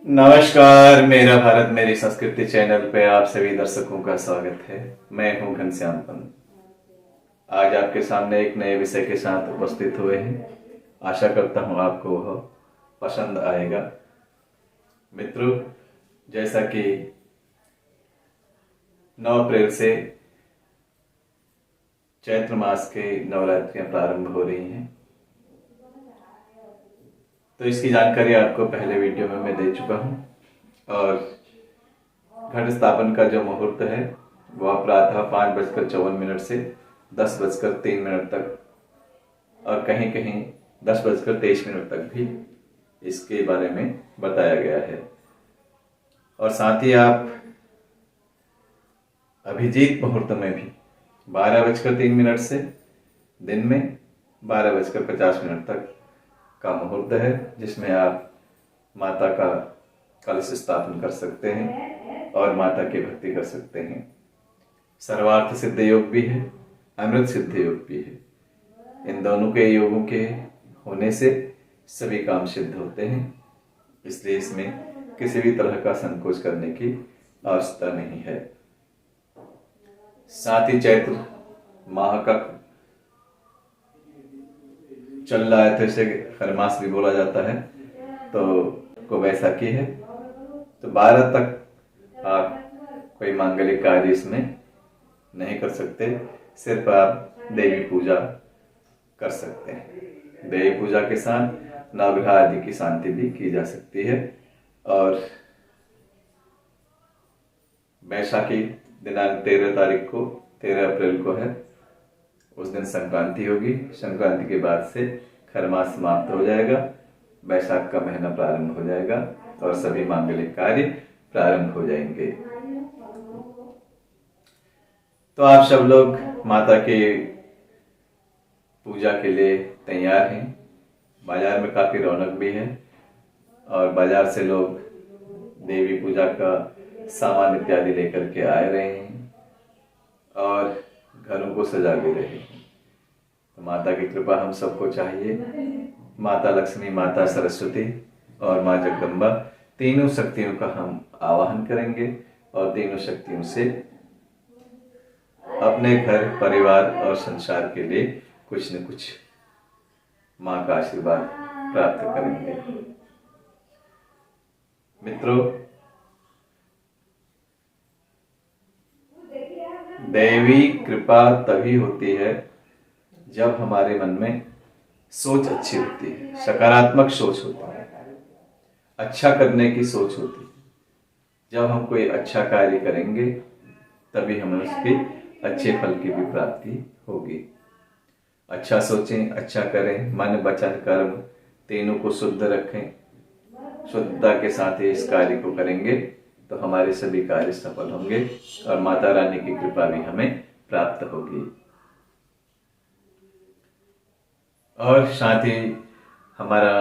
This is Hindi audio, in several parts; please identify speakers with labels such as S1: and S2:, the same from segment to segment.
S1: नमस्कार। मेरा भारत मेरी संस्कृति चैनल पे आप सभी दर्शकों का स्वागत है। मैं हूं घनश्याम पंत। आज आपके सामने एक नए विषय के साथ उपस्थित हुए हैं। आशा करता हूं आपको वह पसंद आएगा। मित्रों, जैसा कि 9 अप्रैल से चैत्र मास के नवरात्रियां प्रारंभ हो रही हैं, तो इसकी जानकारी आपको पहले वीडियो में मैं दे चुका हूं। और घट स्थापन का जो मुहूर्त है वह प्रातः 5:54 से 10:03 तक, और कहीं कहीं 10:23 तक भी इसके बारे में बताया गया है। और साथ ही आप अभिजीत मुहूर्त में भी 12:03 से दिन में 12:50 तक का मुहूर्त है, जिसमें आप माता का कलश स्थापन कर सकते हैं और माता की भक्ति कर सकते हैं। सर्वार्थ सिद्ध योग भी है, अमृत सिद्ध योग भी है। इन दोनों के योगों के होने से सभी काम सिद्ध होते हैं, इसलिए इसमें किसी भी तरह का संकोच करने की आवश्यकता नहीं है। साथ ही चैत्र माह का चल रहा है, तो इसे खरमास भी बोला जाता है। तो वैसाखी है, तो 12 तक आप कोई मांगलिक कार्य इसमें नहीं कर सकते। सिर्फ आप देवी पूजा कर सकते हैं। देवी पूजा के साथ नवग्रह आदि की शांति भी की जा सकती है। और वैशाखी दिनांक 13 तारीख को, 13 अप्रैल को है, उस दिन संक्रांति होगी। संक्रांति के बाद से खरमास समाप्त हो जाएगा, वैशाख का महीना प्रारंभ हो जाएगा और सभी मांगलिक कार्य प्रारंभ हो जाएंगे। तो आप सब लोग माता के पूजा के लिए तैयार हैं। बाजार में काफी रौनक भी है और बाजार से लोग देवी पूजा का सामान इत्यादि लेकर के आ रहे हैं और घरों को सजा भी रहे हैं। तो माता की कृपा हम सबको चाहिए। माता लक्ष्मी, माता सरस्वती और माँ जगदम्बा, तीनों शक्तियों का हम आवाहन करेंगे और तीनों शक्तियों से अपने घर, परिवार और संसार के लिए कुछ न कुछ माँ का आशीर्वाद प्राप्त करेंगे। मित्रों, दैवी कृपा तभी होती है जब हमारे मन में सोच अच्छी होती है, सकारात्मक सोच होती है, अच्छा करने की सोच होती है। जब हम कोई अच्छा कार्य करेंगे तभी हमें उसके अच्छे फल की भी प्राप्ति होगी। अच्छा सोचें, अच्छा करें, मन वचन कर्म तीनों को शुद्ध रखें। शुद्धता के साथ ही इस कार्य को करेंगे तो हमारे सभी कार्य सफल होंगे और माता रानी की कृपा भी हमें प्राप्त होगी। और साथ ही हमारा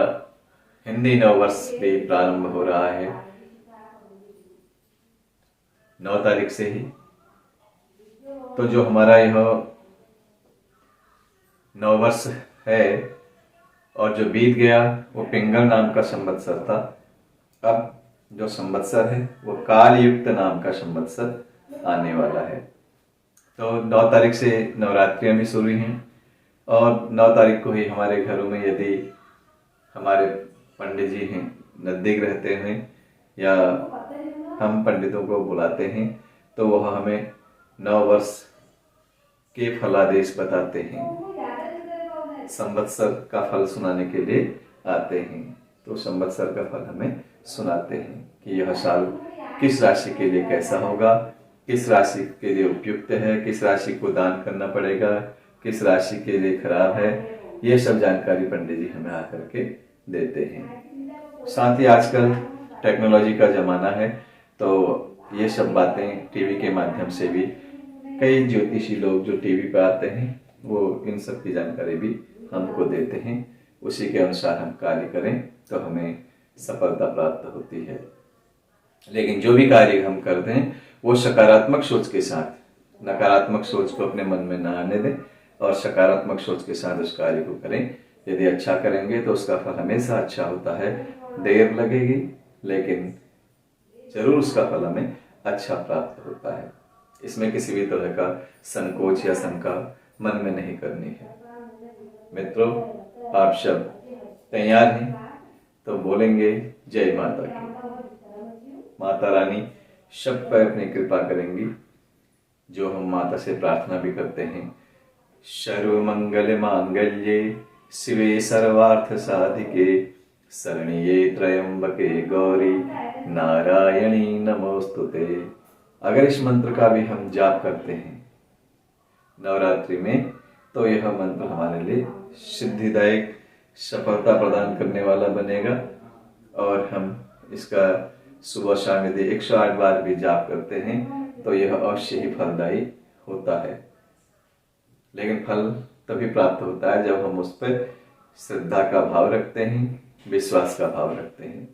S1: हिंदी नववर्ष भी प्रारंभ हो रहा है 9 तारीख से ही। तो जो हमारा यह नववर्ष है और जो बीत गया वो पिंगल नाम का संवत्सर था। अब जो संवत्सर है वो काल युक्त नाम का संवत्सर आने वाला है। तो 9 तारीख से नवरात्रियां भी शुरू हैं और 9 तारीख को ही हमारे घरों में, यदि हमारे पंडित जी हैं, नजदीक रहते हैं या हम पंडितों को बुलाते हैं, तो वह हमें 9 वर्ष के फलादेश बताते हैं, संवत्सर का फल सुनाने के लिए आते हैं। तो संवत्सर का फल हमें सुनाते हैं कि यह साल किस राशि के लिए कैसा होगा, किस राशि के लिए उपयुक्त है, किस राशि को दान करना पड़ेगा, किस राशि के लिए खराब है। ये सब जानकारी पंडित जी हमें आकर के देते हैं। साथ ही आजकल टेक्नोलॉजी का जमाना है, तो ये सब बातें टीवी के माध्यम से भी कई ज्योतिषी लोग जो टीवी पर आते हैं वो इन सब की जानकारी भी हमको देते हैं। उसी के अनुसार हम कार्य करें तो हमें सफलता प्राप्त होती है। लेकिन जो भी कार्य हम करते हैं वो सकारात्मक सोच के साथ, नकारात्मक सोच को अपने मन में न आने दें और सकारात्मक सोच के साथ उस कार्य को करें। यदि अच्छा करेंगे तो उसका फल हमेशा अच्छा होता है। देर लगेगी लेकिन जरूर उसका फल हमें अच्छा प्राप्त होता है। इसमें किसी भी तरह का संकोच या शंका मन में नहीं करनी है। मित्रों, आप सब तैयार हैं तो बोलेंगे जय माता की। माता रानी सब पर अपनी कृपा करेंगी। जो हम माता से प्रार्थना भी करते हैं, सर्वमंगल मांगल्ये शिवे सर्वार्थ साधिके शरण्ये त्र्यंबके गौरी नारायणी नमोस्तुते। अगर इस मंत्र का भी हम जाप करते हैं नवरात्रि में, तो यह मंत्र हमारे लिए सिद्धिदायक, सफलता प्रदान करने वाला बनेगा। और हम इसका सुबह शाम यदि 108 बार भी जाप करते हैं तो यह अवश्य ही फलदायी होता है। लेकिन फल तभी प्राप्त होता है जब हम उस पर श्रद्धा का भाव रखते हैं, विश्वास का भाव रखते हैं,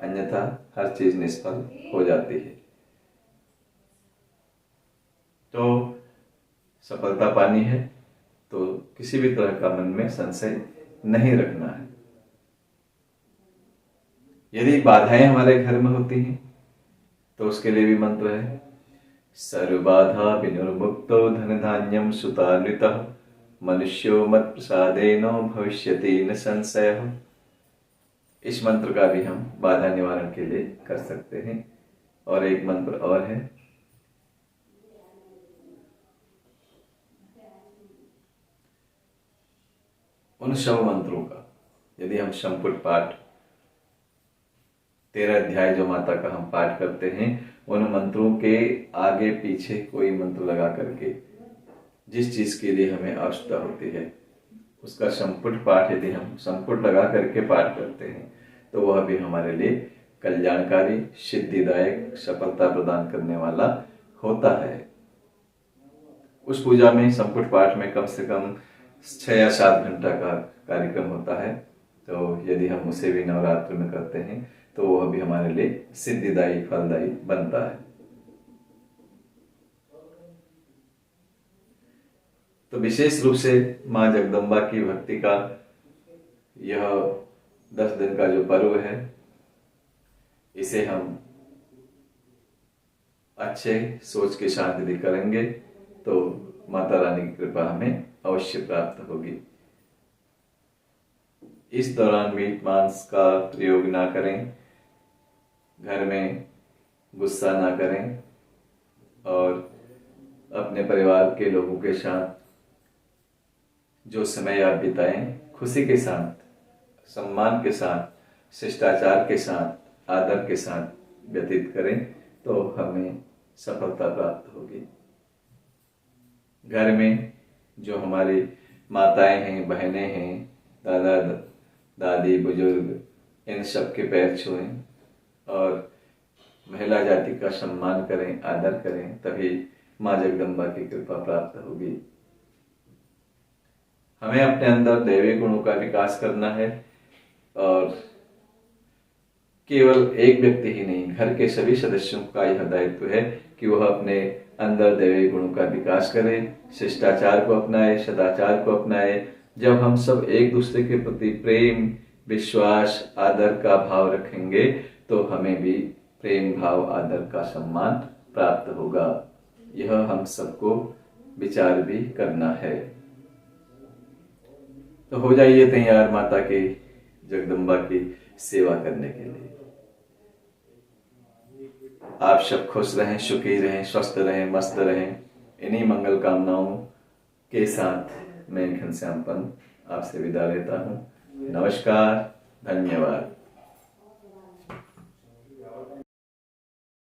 S1: अन्यथा हर चीज निष्फल हो जाती है। तो सफलता पानी है तो किसी भी तरह का मन में संशय नहीं रखना है। यदि बाधाएं हमारे घर में होती हैं तो उसके लिए भी मंत्र है, सर्वबाधा विनिर्मुक्तो धन धान्यम सुतान्वितः मनुष्यो मत प्रसादेनो भविष्यति न संशयः। इस मंत्र का भी हम बाधा निवारण के लिए कर सकते हैं। और एक मंत्र और है, उन सब मंत्रों का यदि हम संपुट पाठ 13 अध्याय जो माता का हम पाठ करते हैं, उन मंत्रों के आगे पीछे कोई मंत्र लगा करके जिस चीज के लिए हमें आवश्यकता होती है उसका संपुट पाठ यदि हम संपुट लगा करके पाठ करते हैं तो वह भी हमारे लिए कल्याणकारी, सिद्धिदायक, सफलता प्रदान करने वाला होता है। उस पूजा में, संपुट पाठ में कम से कम 6 या 7 घंटा का कार्यक्रम होता है। तो यदि हम उसे भी नवरात्र में करते हैं तो वह भी हमारे लिए सिद्धिदायी, फलदायी बनता है। तो विशेष रूप से माँ जगदम्बा की भक्ति का यह 10 दिन का जो पर्व है, इसे हम अच्छे सोच के साथ यदि करेंगे तो माता रानी की कृपा हमें अवश्य प्राप्त होगी। इस दौरान मीट मांस का प्रयोग ना करें, घर में गुस्सा ना करें और अपने परिवार के लोगों के साथ जो समय आप बिताएं, खुशी के साथ, सम्मान के साथ, शिष्टाचार के साथ, आदर के साथ व्यतीत करें तो हमें सफलता प्राप्त होगी। घर में जो हमारी माताएं हैं, बहनें हैं, दादा दादी, बुजुर्ग, इन सब के पैर छुएं और महिला जाति का सम्मान करें, आदर करें, तभी माँ जगदम्बा की कृपा प्राप्त होगी। हमें अपने अंदर दैवी गुणों का विकास करना है और केवल एक व्यक्ति ही नहीं, घर के सभी सदस्यों का यह दायित्व है कि वह अपने अंदर दैवी गुणों का विकास करे, शिष्टाचार को अपनाए, सदाचार को अपनाए। जब हम सब एक दूसरे के प्रति प्रेम, विश्वास, आदर का भाव रखेंगे तो हमें भी प्रेम भाव, आदर का सम्मान प्राप्त होगा। यह हम सबको विचार भी करना है। तो हो जाइए तैयार माता की, जगदम्बा की सेवा करने के लिए। आप सब खुश रहें, सुखी रहें, स्वस्थ रहें, मस्त रहें। इन्हीं मंगल कामनाओं के साथ मैं घनश्याम पंत आपसे विदा लेता हूँ। नमस्कार, धन्यवाद।